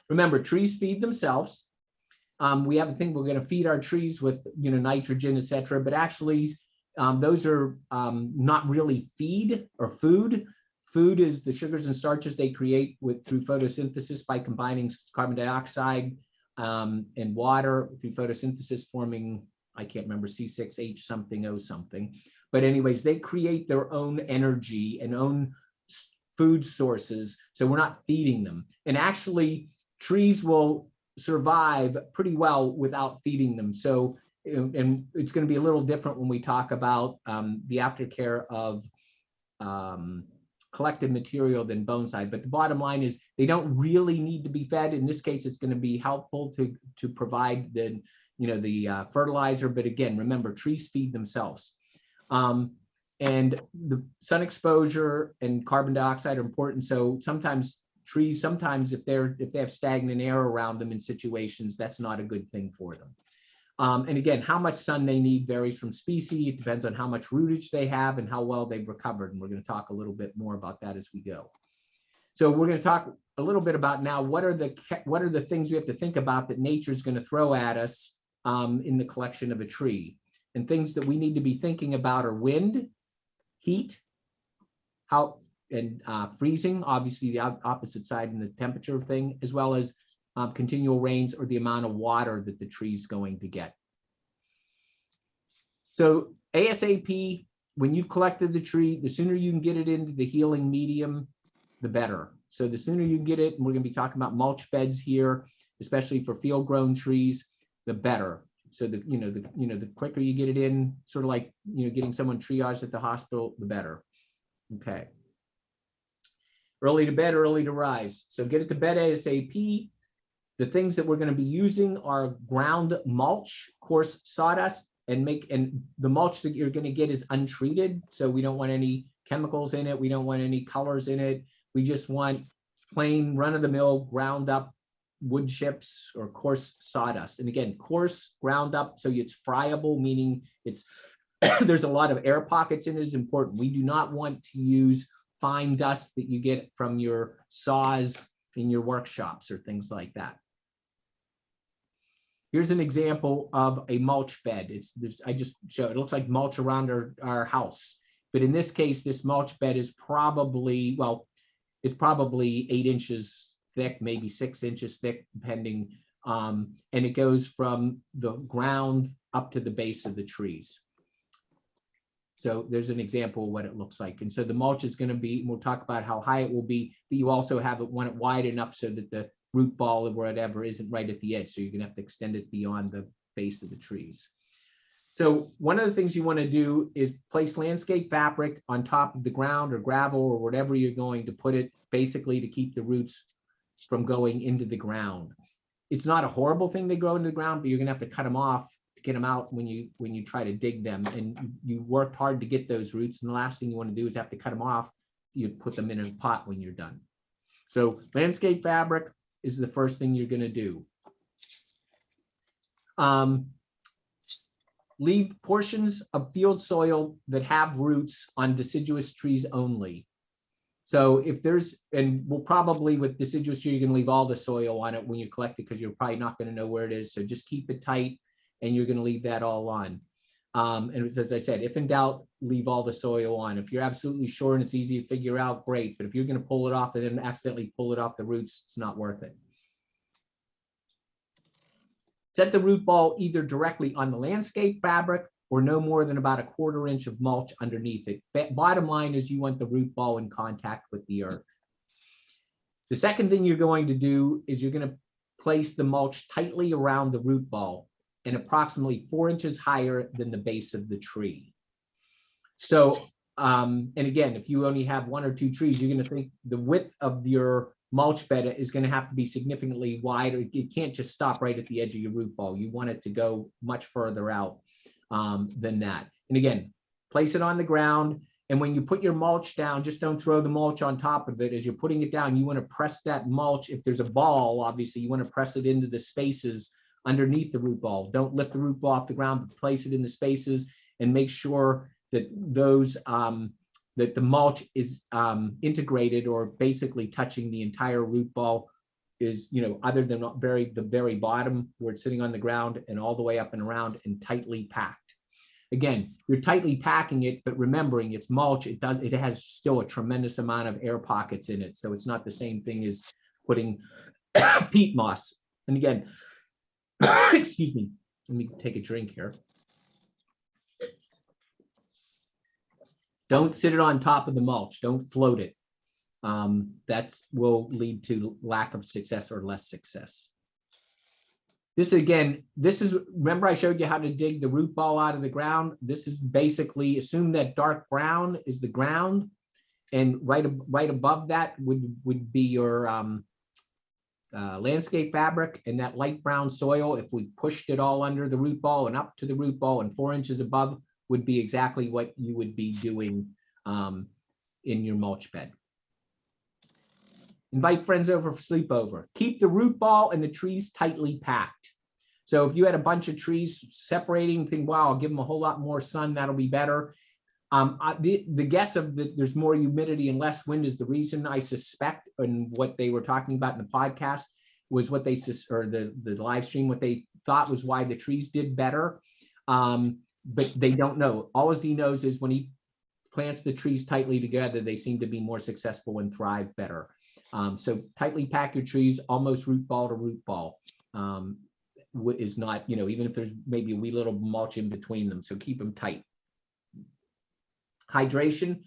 Remember, trees feed themselves. We have a thing, we're going to feed our trees with, nitrogen, etc. But actually, those are not really feed or food. Food is the sugars and starches they create through photosynthesis by combining carbon dioxide and water through photosynthesis, forming, I can't remember, C6H something O something. But anyways, they create their own energy and own food sources. So we're not feeding them. And actually, trees will survive pretty well without feeding them. So, and it's going to be a little different when we talk about the aftercare of collected material than bonsai. But the bottom line is they don't really need to be fed. In this case, it's going to be helpful to provide the fertilizer. But again, remember, trees feed themselves. And the sun exposure and carbon dioxide are important. So sometimes trees, if they have stagnant air around them in situations, that's not a good thing for them. And again, how much sun they need varies from species. It depends on how much rootage they have and how well they've recovered. And we're going to talk a little bit more about that as we go. So we're going to talk a little bit about now what are the things we have to think about that nature is going to throw at us in the collection of a tree. And things that we need to be thinking about are wind, heat, freezing, obviously the opposite side in the temperature thing, as well as continual rains or the amount of water that the tree's going to get. So ASAP, when you've collected the tree, the sooner you can get it into the healing medium, the better. So the sooner you can get it, and we're going to be talking about mulch beds here, especially for field-grown trees, the better. So the quicker you get it in, sort of like getting someone triaged at the hospital, the better. Okay. Early to bed, early to rise. So get it to bed ASAP. The things that we're going to be using are ground mulch, coarse sawdust, and the mulch that you're going to get is untreated. So we don't want any chemicals in it. We don't want any colors in it. We just want plain run-of-the-mill ground up wood chips or coarse sawdust. And again, coarse, ground up, so it's friable, meaning it's there's a lot of air pockets in it is important. We do not want to use fine dust that you get from your saws in your workshops or things like that. Here's an example of a mulch bed. I just showed it looks like mulch around our house, but in this case, this mulch bed is probably, it's probably 8 inches thick, maybe 6 inches thick, depending, and it goes from the ground up to the base of the trees. So there's an example of what it looks like. And so the mulch is going to be, we'll talk about how high it will be, but you also want it wide enough so that the root ball or whatever isn't right at the edge. So you're going to have to extend it beyond the base of the trees. So one of the things you want to do is place landscape fabric on top of the ground or gravel or whatever you're going to put it, basically to keep the roots from going into the ground. It's not a horrible thing they grow into the ground, but you're going to have to cut them off to get them out when you try to dig them. And you worked hard to get those roots. And the last thing you want to do is have to cut them off. You put them in a pot when you're done. So landscape fabric is the first thing you're going to do. Leave portions of field soil that have roots on deciduous trees only. So if there's, and we'll probably with deciduous tree, you're going to leave all the soil on it when you collect it because you're probably not going to know where it is. So just keep it tight and you're going to leave that all on. And as I said, if in doubt, leave all the soil on. If you're absolutely sure and it's easy to figure out, great. But if you're going to pull it off and then accidentally pull it off the roots, it's not worth it. Set the root ball either directly on the landscape fabric or no more than about a 1/4 inch of mulch underneath it. Bottom line is you want the root ball in contact with the earth. The second thing you're going to do is you're going to place the mulch tightly around the root ball and approximately 4 inches higher than the base of the tree. So, and again, if you only have 1 or 2 trees, you're going to think the width of your mulch bed is going to have to be significantly wider. It can't just stop right at the edge of your root ball. You want it to go much further out than that. And again, place it on the ground. And when you put your mulch down, just don't throw the mulch on top of it. As you're putting it down, you want to press that mulch. If there's a ball, obviously, you want to press it into the spaces underneath the root ball. Don't lift the root ball off the ground, but place it in the spaces and make sure that those that the mulch is integrated or basically touching the entire root ball is, you know, other than the very bottom where it's sitting on the ground and all the way up and around and tightly packed. Again, you're tightly packing it, but remembering it's mulch, it has still a tremendous amount of air pockets in it. So it's not the same thing as putting peat moss. And again, excuse me, let me take a drink here. Don't sit it on top of the mulch. Don't float it. That will lead to lack of success or less success. This again, remember I showed you how to dig the root ball out of the ground? This is basically, assume that dark brown is the ground, and right above that would be your landscape fabric, and that light brown soil, if we pushed it all under the root ball and up to the root ball and 4 inches above, would be exactly what you would be doing in your mulch bed. Invite friends over for sleepover. Keep the root ball and the trees tightly packed. So if you had a bunch of trees separating, think, wow, I'll give them a whole lot more sun, that'll be better. The guess of there's more humidity and less wind is the reason, I suspect, and what they were talking about in the podcast was what they, or the live stream, what they thought was why the trees did better. But they don't know. All he knows is when he plants the trees tightly together, they seem to be more successful and thrive better. So tightly pack your trees, almost root ball to root ball, is not, you know, even if there's maybe a wee little mulch in between them. So keep them tight. Hydration,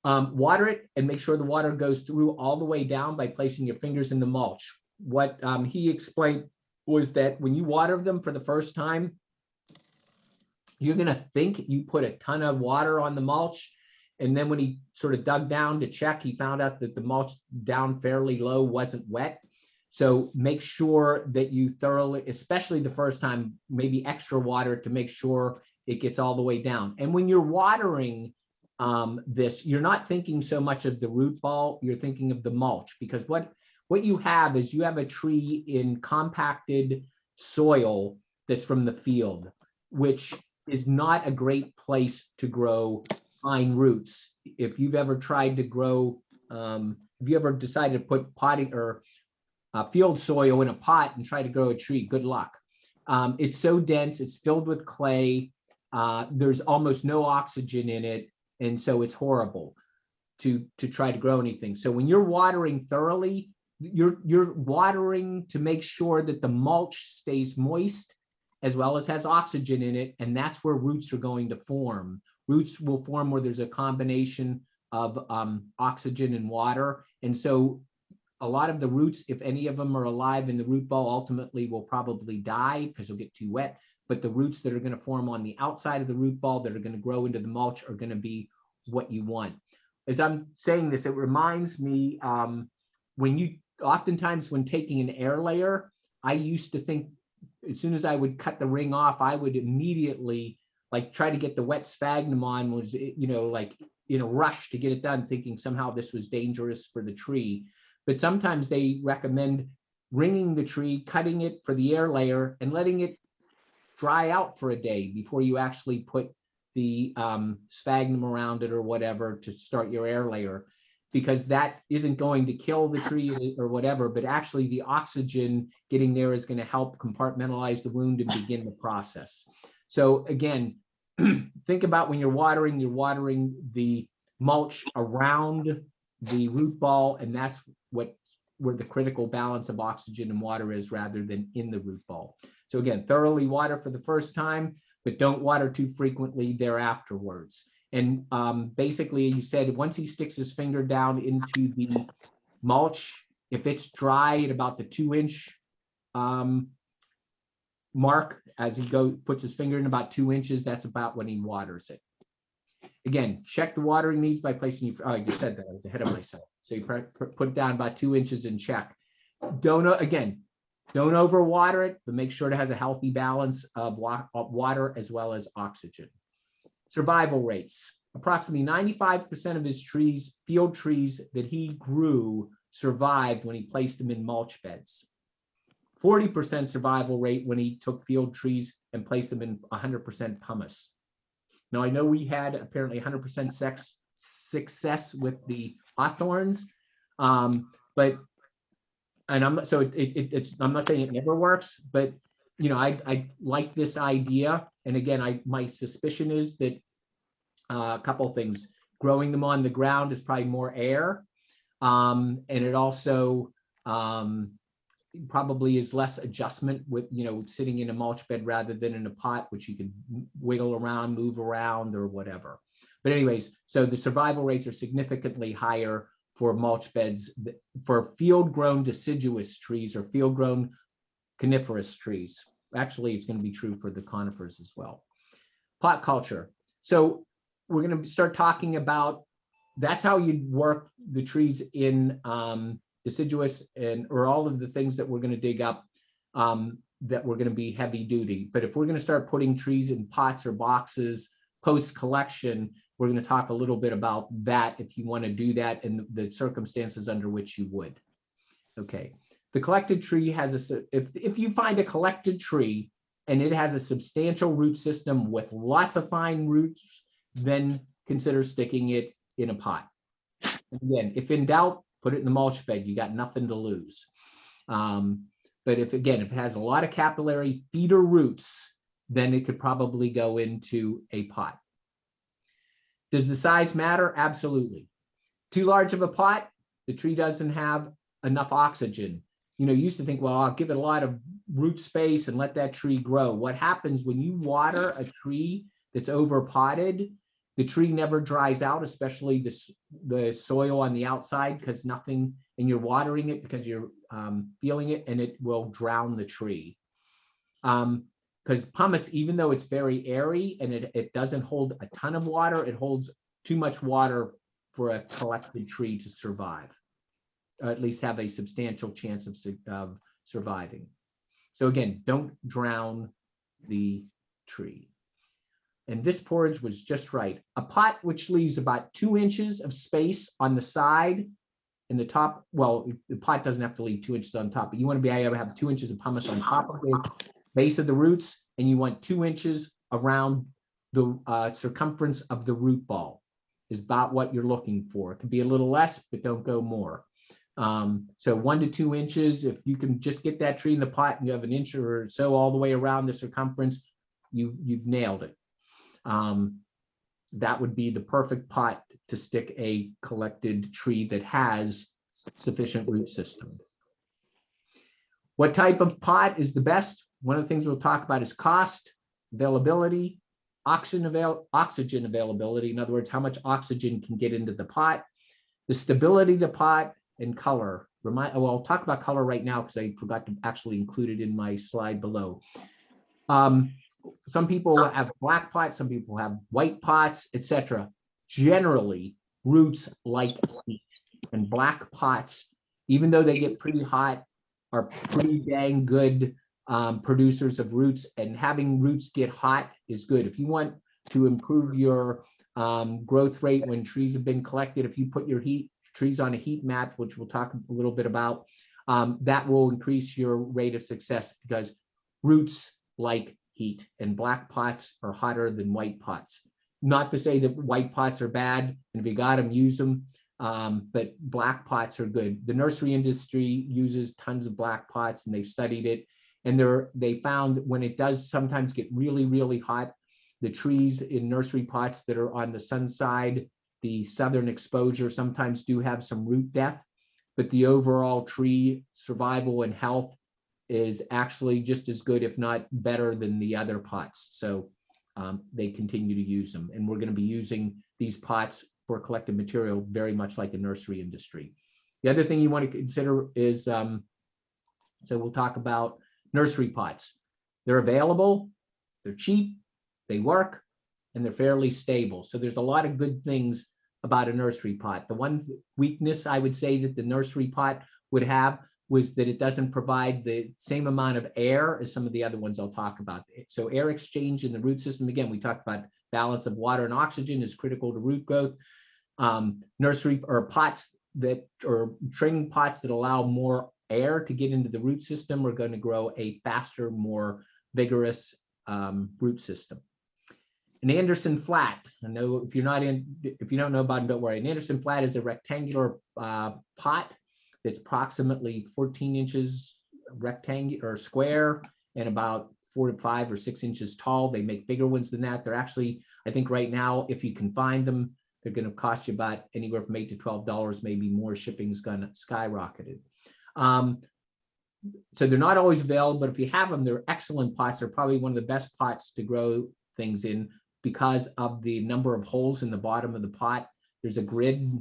water it and make sure the water goes through all the way down by placing your fingers in the mulch. What he explained was that when you water them for the first time, you're going to think you put a ton of water on the mulch. And then when he sort of dug down to check, he found out that the mulch down fairly low wasn't wet. So make sure that you thoroughly, especially the first time, maybe extra water to make sure it gets all the way down. And when you're watering this, you're not thinking so much of the root ball, you're thinking of the mulch, because what you have is you have a tree in compacted soil that's from the field, which is not a great place to grow fine roots. If you've ever tried to grow, if you ever decided to put potting or field soil in a pot and try to grow a tree, good luck. It's so dense, it's filled with clay, there's almost no oxygen in it, and so it's horrible to try to grow anything. So when you're watering thoroughly, you're watering to make sure that the mulch stays moist as well as has oxygen in it, and that's where roots are going to form. Roots will form where there's a combination of oxygen and water, and so a lot of the roots, if any of them are alive in the root ball, ultimately will probably die because they'll get too wet. But the roots that are going to form on the outside of the root ball that are going to grow into the mulch are going to be what you want. As I'm saying this, it reminds me oftentimes when taking an air layer, I used to think as soon as I would cut the ring off, I would immediately like try to get the wet sphagnum on, was, you know, like in a rush to get it done, thinking somehow this was dangerous for the tree. But sometimes they recommend ringing the tree, cutting it for the air layer, and letting it dry out for a day before you actually put the sphagnum around it or whatever to start your air layer, because that isn't going to kill the tree or whatever, but actually the oxygen getting there is going to help compartmentalize the wound and begin the process. So again, think about when you're watering the mulch around the root ball, and that's where the critical balance of oxygen and water is, rather than in the root ball. So again, thoroughly water for the first time, but don't water too frequently thereafterwards. And basically, you said once he sticks his finger down into the mulch, if it's dry at about the 2-inch mark, as he puts his finger in about 2 inches, that's about when he waters it. Again, check the watering needs by placing, I just said that, I was ahead of myself. So you put it down about 2 inches and check. Don't overwater it, but make sure it has a healthy balance of water as well as oxygen. Survival rates. Approximately 95% of his trees, field trees that he grew, survived when he placed them in mulch beds. 40% survival rate when he took field trees and placed them in 100% pumice. Now, I know we had apparently 100% success with the hawthorns, but and I'm not, so it's, I'm not saying it never works, but you know, I like this idea. And again, my suspicion is that a couple of things. Growing them on the ground is probably more air, and it also probably is less adjustment with, you know, sitting in a mulch bed rather than in a pot, which you can wiggle around, move around, or whatever. But anyways, so the survival rates are significantly higher for mulch beds, for field-grown deciduous trees or field-grown coniferous trees. Actually, it's going to be true for the conifers as well. Pot culture. So we're going to start talking about, that's how you work the trees in deciduous and or all of the things that we're going to dig up that we're going to be heavy duty. But if we're going to start putting trees in pots or boxes post collection, we're going to talk a little bit about that if you want to do that and the circumstances under which you would. Okay, the collected tree has a, if you find a collected tree and it has a substantial root system with lots of fine roots, then consider sticking it in a pot. And again, if in doubt, put it in the mulch bed. You got nothing to lose. But if it has a lot of capillary feeder roots, then it could probably go into a pot. Does the size matter? Absolutely. Too large of a pot, the tree doesn't have enough oxygen. You know, you used to think, well, I'll give it a lot of root space and let that tree grow. What happens when you water a tree that's over potted, the tree never dries out, especially the soil on the outside, because nothing, and you're watering it because you're feeling it, and it will drown the tree. Because pumice, even though it's very airy and it doesn't hold a ton of water, it holds too much water for a collected tree to survive, or at least have a substantial chance of surviving. So again, don't drown the tree. And this porridge was just right. A pot which leaves about 2 inches of space on the side and the top, well, the pot doesn't have to leave 2 inches on top, but you want to be able to have 2 inches of pumice on top of the base of the roots, and you want 2 inches around the circumference of the root ball is about what you're looking for. It could be a little less, but don't go more. So 1 to 2 inches, if you can just get that tree in the pot and you have an inch or so all the way around the circumference, you've nailed it. That would be the perfect pot to stick a collected tree that has sufficient root system. What type of pot is the best? One of the things we'll talk about is cost, availability, oxygen availability. In other words, how much oxygen can get into the pot, the stability of the pot, and color. Well, I'll talk about color right now because I forgot to actually include it in my slide below. Some people have black pots, some people have white pots, etc. Generally, roots like heat, and black pots, even though they get pretty hot, are pretty dang good producers of roots, and having roots get hot is good. If you want to improve your growth rate when trees have been collected, if you put your trees on a heat mat, which we'll talk a little bit about, that will increase your rate of success because roots like heat, and black pots are hotter than white pots. Not to say that white pots are bad, and if you got them, use them, but black pots are good. The nursery industry uses tons of black pots, and they've studied it, and they found when it does sometimes get really, really hot, the trees in nursery pots that are on the sun side, the southern exposure, sometimes do have some root death, but the overall tree survival and health is actually just as good, if not better, than the other pots. So they continue to use them. And we're going to be using these pots for collected material very much like the nursery industry. The other thing you want to consider is, so we'll talk about nursery pots. They're available, they're cheap, they work, and they're fairly stable. So there's a lot of good things about a nursery pot. The one weakness I would say that the nursery pot would have was that it doesn't provide the same amount of air as some of the other ones I'll talk about. So air exchange in the root system, again, we talked about balance of water and oxygen is critical to root growth. Nursery or pots that, or training pots that allow more air to get into the root system are going to grow a faster, more vigorous root system. An Anderson flat, I know if you don't know about it, don't worry. An Anderson flat is a rectangular pot that's approximately 14 inches rectangular or square and about 4 to 5 or 6 inches tall. They make bigger ones than that. They're actually, I think right now, if you can find them, they're going to cost you about anywhere from $8 to $12, maybe more. Shipping's gone skyrocketed. So they're not always available, but if you have them, they're excellent pots. They're probably one of the best pots to grow things in because of the number of holes in the bottom of the pot. There's a grid,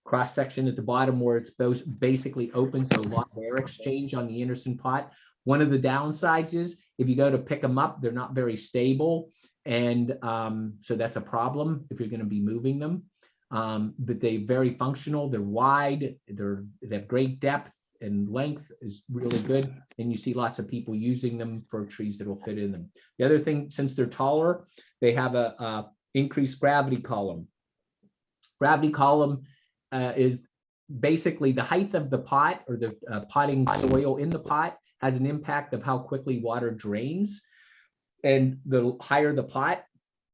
cross section at the bottom where it's basically open to a lot of air exchange on the Anderson pot. One of the downsides is if you go to pick them up, they're not very stable. And so that's a problem if you're going to be moving them. But they're very functional. They're wide. They have great depth, and length is really good. And you see lots of people using them for trees that will fit in them. The other thing, since they're taller, they have a increased gravity column. Gravity column is basically the height of the pot, or the potting soil in the pot has an impact of how quickly water drains. And the higher the pot,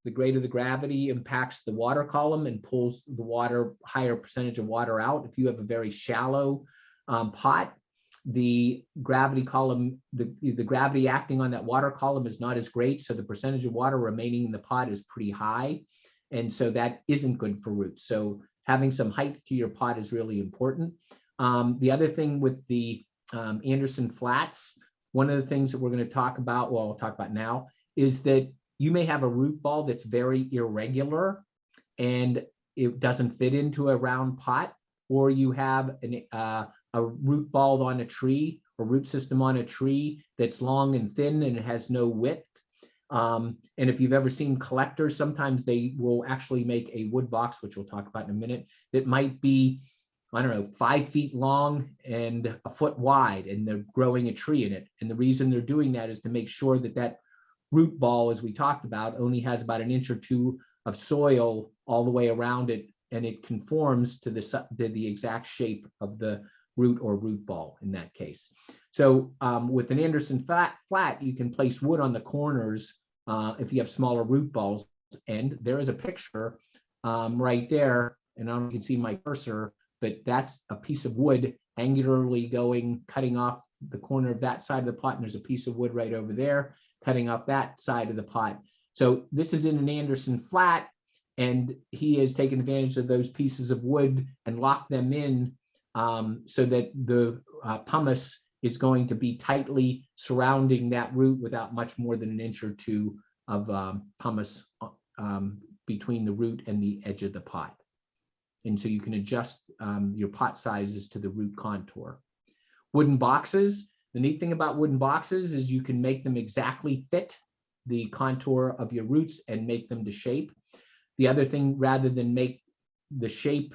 the greater the gravity impacts the water column and pulls the water, higher percentage of water out. If you have a very shallow pot, the gravity column, the gravity acting on that water column is not as great. So the percentage of water remaining in the pot is pretty high. And so that isn't good for roots. So having some height to your pot is really important. The other thing with the Anderson flats, one of the things that we're going to talk about, well, we'll talk about now, is that you may have a root ball that's very irregular and it doesn't fit into a round pot, or you have a root ball on a tree, or root system on a tree that's long and thin and it has no width. And if you've ever seen collectors, sometimes they will actually make a wood box, which we'll talk about in a minute, that might be, I don't know, 5 feet long and a foot wide, and they're growing a tree in it. And the reason they're doing that is to make sure that that root ball, as we talked about, only has about 1 inch or 2 of soil all the way around it, and it conforms to the exact shape of the root or root ball in that case. So with an Anderson flat, you can place wood on the corners if you have smaller root balls. And there is a picture right there, and I don't know if you can see my cursor, but that's a piece of wood angularly cutting off the corner of that side of the pot, and there's a piece of wood right over there cutting off that side of the pot. So this is in an Anderson flat, and he has taken advantage of those pieces of wood and locked them in so that the pumice is going to be tightly surrounding that root without much more than 1 inch or 2 of pumice between the root and the edge of the pot. And so you can adjust your pot sizes to the root contour. Wooden boxes. The neat thing about wooden boxes is you can make them exactly fit the contour of your roots and make them to shape. The other thing, rather than make the shape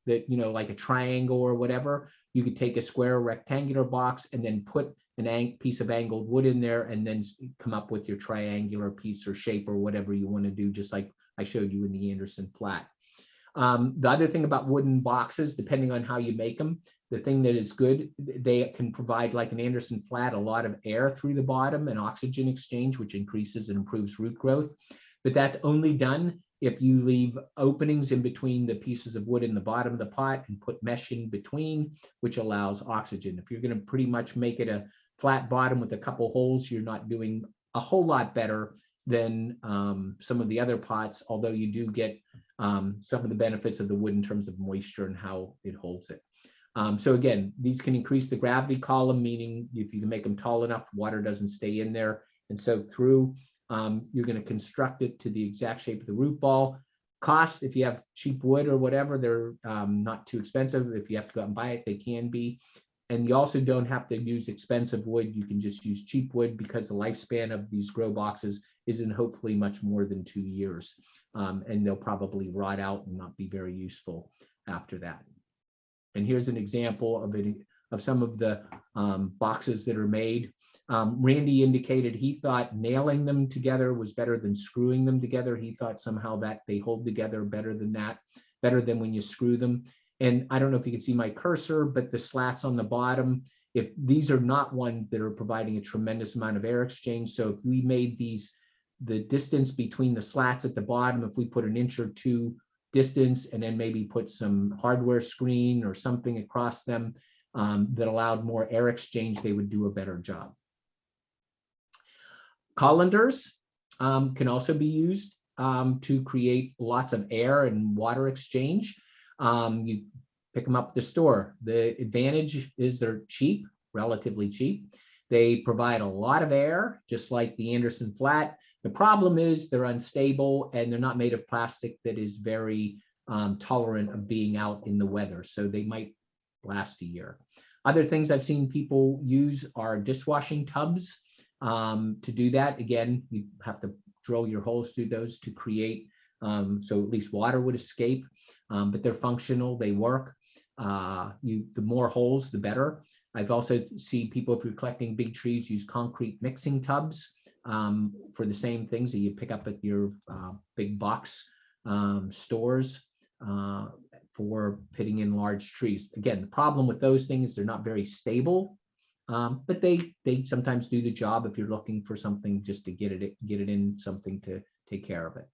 that, like a triangle or whatever, you could take a square rectangular box and then put a piece of angled wood in there and then come up with your triangular piece or shape or whatever you want to do, just like I showed you in the Anderson flat. The other thing about wooden boxes, depending on how you make them, the thing that is good, they can provide, like an Anderson flat, a lot of air through the bottom and oxygen exchange, which increases and improves root growth. But that's only done if you leave openings in between the pieces of wood in the bottom of the pot and put mesh in between, which allows oxygen. If you're going to pretty much make it a flat bottom with a couple holes, you're not doing a whole lot better than some of the other pots, although you do get some of the benefits of the wood in terms of moisture and how it holds it. So again, these can increase the gravity column, meaning if you can make them tall enough, water doesn't stay in there and soak through. You're going to construct it to the exact shape of the root ball. Cost, if you have cheap wood or whatever, they're not too expensive. If you have to go out and buy it, they can be. And you also don't have to use expensive wood. You can just use cheap wood, because the lifespan of these grow boxes isn't hopefully much more than 2 years. And they'll probably rot out and not be very useful after that. And here's an example of some of the boxes that are made. Randy indicated he thought nailing them together was better than screwing them together. He thought somehow that they hold together better than that, better than when you screw them. And I don't know if you can see my cursor, but the slats on the bottom, if these are not ones that are providing a tremendous amount of air exchange. So if we made these, the distance between the slats at the bottom, if we put 1 inch or 2 distance, and then maybe put some hardware screen or something across them that allowed more air exchange, they would do a better job. Colanders can also be used to create lots of air and water exchange. You pick them up at the store. The advantage is they're cheap, relatively cheap. They provide a lot of air, just like the Anderson flat. The problem is they're unstable and they're not made of plastic that is very tolerant of being out in the weather. So they might last a year. Other things I've seen people use are dishwashing tubs. To do that, again, you have to drill your holes through those to create, so at least water would escape, but they're functional, they work. The more holes, the better. I've also seen people, if you're collecting big trees, use concrete mixing tubs for the same things that you pick up at your big box stores for putting in large trees. Again, the problem with those things, they're not very stable, but they sometimes do the job if you're looking for something just to get it in something to take care of it.